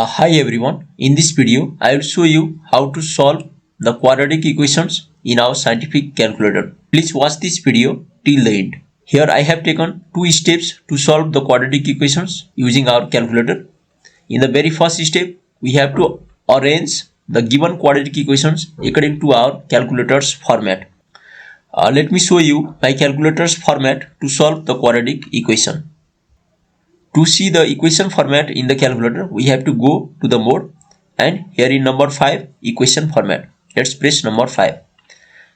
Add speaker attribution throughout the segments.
Speaker 1: Hi everyone, in this video I will show you how to solve the quadratic equations in our scientific calculator. Please watch this video till the end. Here I have taken two steps to solve the quadratic equations using our calculator. In the very first step, we have to arrange the given quadratic equations according to our calculator's format. Let me show you my calculator's format to solve the quadratic equation. To see the equation format in the calculator, we have to go to the mode and here in number 5 equation format. Let's press number 5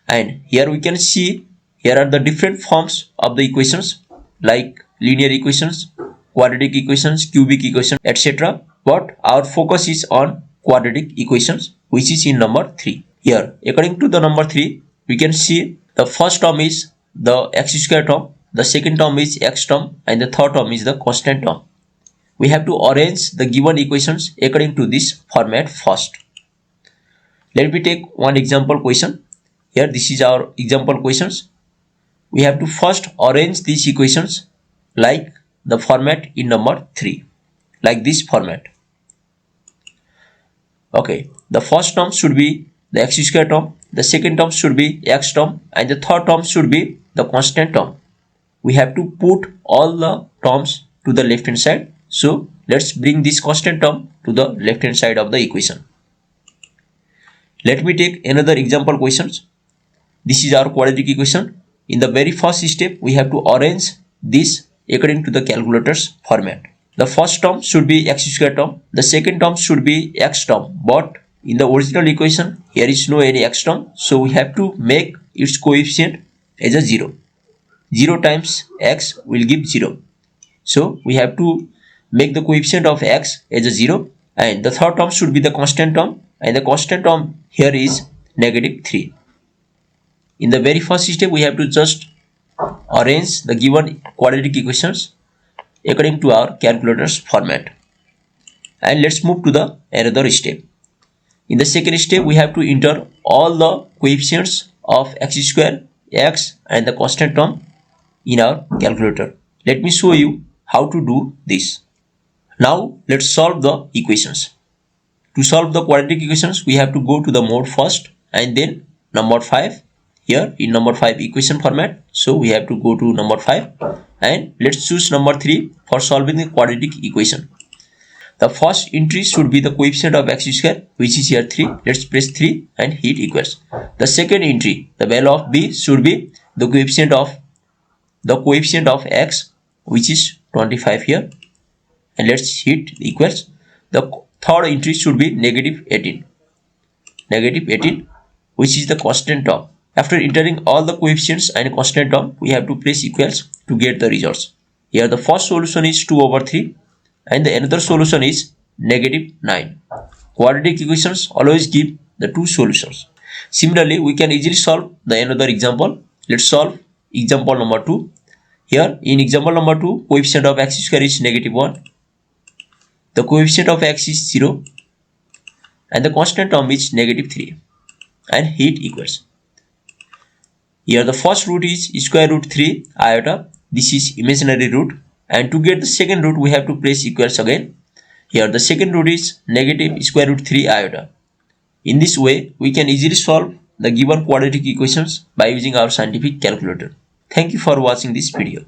Speaker 1: and here we can see here are the different forms of the equations like linear equations, quadratic equations, cubic equations, etc. But our focus is on quadratic equations which is in number 3. Here according to the number 3 we can see the first term is the x square term, the second term is x term and the third term is the constant term. We have to arrange the given equations according to this format first. Let me take one example question. Here this is our example questions. We have to first arrange these equations like the format in number 3, like this format. Okay, the first term should be the x square term, the second term should be x term and the third term should be the constant term. We have to put all the terms to the left hand side. So let's bring this constant term to the left hand side of the equation. Let me take another example questions. This is our quadratic equation. In the very first step, we have to arrange this according to the calculator's format. The first term should be x square term. The second term should be x term. But in the original equation, here is no any x term. So we have to make its coefficient as a 0. 0 times x will give 0. So we have to make the coefficient of x as a 0 and the third term should be the constant term and the constant term here is negative 3. In the very first step we have to just arrange the given quadratic equations according to our calculator's format. And let's move to the another step. In the second step we have to enter all the coefficients of x square, x and the constant term in our calculator. Let me show you how to do this. Now let's solve the equations. To solve the quadratic equations we have to go to the mode first and then number 5 here in number 5 equation format. So we have to go to number 5 and let's choose number 3 for solving the quadratic equation. The first entry should be the coefficient of x square which is here 3. Let's press 3 and hit equals. The second entry, the value of b should be the coefficient of x which is 25 here and let's hit equals. The third entry should be negative 18 which is the constant term. After entering all the coefficients and constant term we have to press equals to get the results. Here the first solution is 2 over 3 and the another solution is negative 9. Quadratic equations always give the two solutions. Similarly we can easily solve the another example. Let's solve example number 2. Here in example number 2 coefficient of x square is negative 1. The coefficient of x is 0 and the constant term is negative 3 and hit equals. Here the first root is square root 3 iota. This is imaginary root and to get the second root we have to press equals again. Here the second root is negative square root 3 iota. In this way we can easily solve the given quadratic equations by using our scientific calculator. Thank you for watching this video.